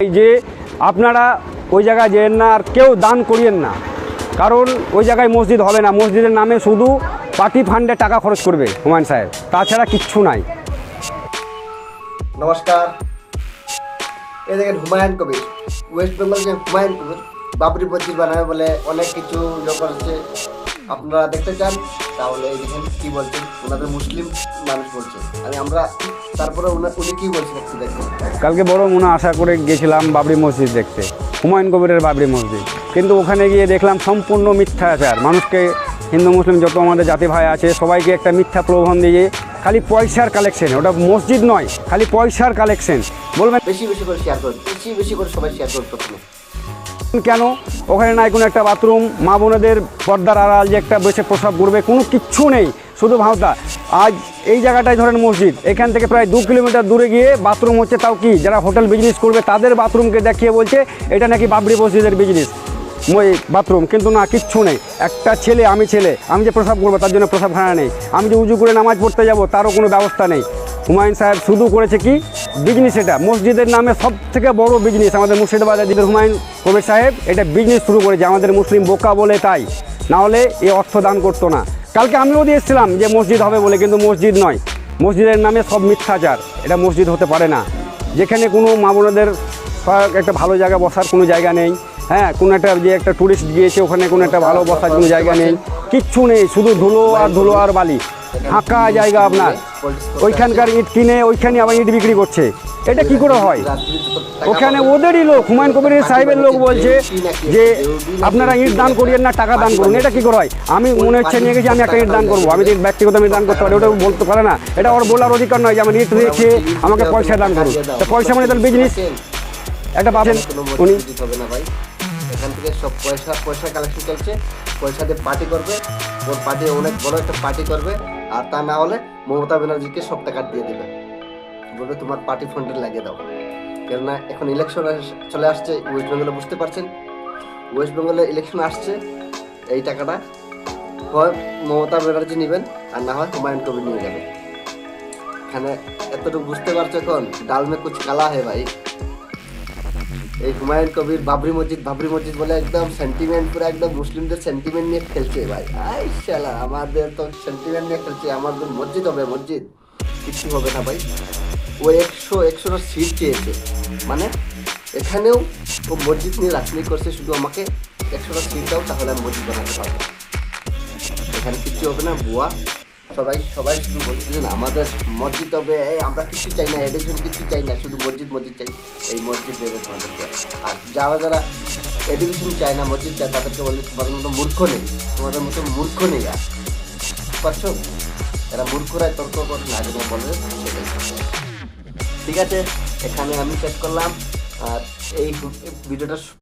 এই যে আপনারা ওই জায়গায় যেন না, আর কেউ দান করিয়েন না, কারণ ওই জায়গায় মসজিদ হবে না। মসজিদের নামে শুধু পার্টি ফান্ডে টাকা খরচ করবে হুমায়ুন সাহেব, তাছাড়া কিচ্ছু নাই। নমস্কার, এই দেখেন হুমায়ুন কবির, ওয়েস্ট বেঙ্গল যে হুমায়ুন কবির বাবরি মসজিদ বানাবে বলে অনেক কিছু লোক আছে। আপনারা দেখতে চান তাহলে এই দেখেন কী বলছেন, ওনাদের মুসলিম মানুষ বলছে। আমরা তারপরে উনি কী বলছেন একটু দেখবেন। কালকে বড় মনে আশা করে গেছিলাম বাবরি মসজিদ দেখতে, হুমায়ুন কবিরের বাবরি মসজিদ, কিন্তু ওখানে গিয়ে দেখলাম সম্পূর্ণ মিথ্যাচার। মানুষকে, হিন্দু মুসলিম যত আমাদের জাতি ভাই আছে সবাইকে একটা মিথ্যা প্রলোভন দিয়ে খালি পয়সার কালেকশন। ওটা মসজিদ নয়, খালি পয়সার কালেকশন। বলবেন বেশি বেশি করে শেয়ার করুন, বেশি করে সবাই শেয়ার করুন। প্রথমে কেন ওখানে নাই কোনো একটা বাথরুম, মা বোনেদের পর্দার আড়াল যে একটা বসে প্রসাব করবে, কোনো কিচ্ছু নেই, শুধু ভাওতা। আজ এই জায়গাটায় ধরেন মসজিদ, এখান থেকে প্রায় 2 কিলোমিটার দূরে গিয়ে বাথরুম হচ্ছে, তাও কি যারা হোটেল বিজনেস করবে তাদের বাথরুমকে দেখিয়ে বলছে এটা নাকি বাবরি মসজিদের বিজনেস বাথরুম, কিন্তু না, কিচ্ছু নেই। একটা ছেলে, আমি যে প্রসাব করবো তার জন্য প্রসাবখানা নেই, আমি যে উজু করে নামাজ পড়তে যাব তারও কোনো ব্যবস্থা নেই। হুমায়ুন সাহেব শুধু করেছে কি বিজনেস, এটা মসজিদের নামে সব থেকে বড় বিজনেস আমাদের মুর্শিদাবাদের দিকে। হুমায়ুন কবির সাহেব এটা বিজনেস শুরু করেছে, আমাদের মুসলিম বোকা বলে তাই, না হলে এ অর্থ দান করতো না। কালকে আমিও দিয়েছিলাম যে মসজিদ হবে বলে, কিন্তু মসজিদ নয়, মসজিদের নামে সব মিথ্যাচার। এটা মসজিদ হতে পারে না, যেখানে কোনো মা বোনেদের একটা ভালো জায়গা বসার কোনো জায়গা নেই। হ্যাঁ, কোনো একটা যে একটা ট্যুরিস্ট গিয়েছে ওখানে কোনো একটা ভালো বসার কোনো জায়গা নেই, কিচ্ছু নেই, শুধু ধুলো আর বালি, ফাঁকা জায়গা। আপনার ওইখানকার ইট কিনে ওইখানে আবার ইট বিক্রি করছে, এটা কি করে হয়? ওখানে ওদেরই লোক, হুমায়ুন কবির সাহেবের লোক বলছে যে আপনারা ইট দান করিয়েন না, টাকা দান করুন। এটা কি করে হয়? আমি মনে হচ্ছে নিয়ে গেছি আমি একটা ইট দান করবো, আমি ব্যক্তিগত আমি দান করতে পারি, ওটা বলতে পারে না। এটা ওর বলার অধিকার নয় যে আমার ইট রেখে আমাকে পয়সা দান করুন। তো পয়সা মানে তাহলে বিজনেস একটা পাবেন উনি। হবে না ভাই, এখান থেকে সব পয়সা কালেকশন চলছে, পয়সা দিয়ে পার্টি করবে, ওর পার্টি অনেক বড় একটা পার্টি করবে। আর তা না হলে মমতা ব্যানার্জিকে সব টাকা দিয়ে দেবে, বলবে তোমার পার্টি ফান্ডে লাগিয়ে দাও। কেননা এখন ইলেকশন চলে আসছে ওয়েস্ট বেঙ্গলে, বুঝতে পারছেন, ওয়েস্ট বেঙ্গলে ইলেকশন আসছে। এই টাকাটা হয় মমতা ব্যানার্জি নেবেন, আর না হয় হুমায়ুন কবির নিয়ে যাবে। এখানে এতটুকু বুঝতে পারছো, এখন ডাল মে কুছ কালা হে ভাই। এই হুমায়ুন কবির বাবরি মসজিদ বলে একদম সেন্টিমেন্ট, পুরো একদম মুসলিমদের সেন্টিমেন্ট নিয়ে খেলছে ভাই। আই শালা, আমাদের তো সেন্টিমেন্ট নিয়ে খেলছে, আমাদের মসজিদ হবে, মসজিদ কিছু হবে না ভাই। ও 100টা সিট চেয়েছে, মানে এখানেও ও মসজিদ নিয়ে রাজনীতি করছে, শুধু আমাকে 100টা সিট দাও তাহলে আমি মসজিদ বানাতে পারবো। এখানে কিছু হবে না, বুয়া। সবাই শুধু বলছিলেন আমাদের মসজিদ হবে, আমরা কিছু চাই না, এদের জন্য কিছু চাই না, শুধু মসজিদ চাই। এই মসজিদ দেবে তোমাদেরকে। আর যারা এডুকেশন চায় না, মসজিদ চায়, তাদেরকে বলে তোমাদের মতো মূর্খ নেই, তোমাদের মতো মূর্খ নেই। আর পারছো, এরা মূর্খরাই তর্ক করে না, যেন বলে সেটাই। ঠিক আছে, এখানে আমি শেষ করলাম। আর এই ভিডিওটা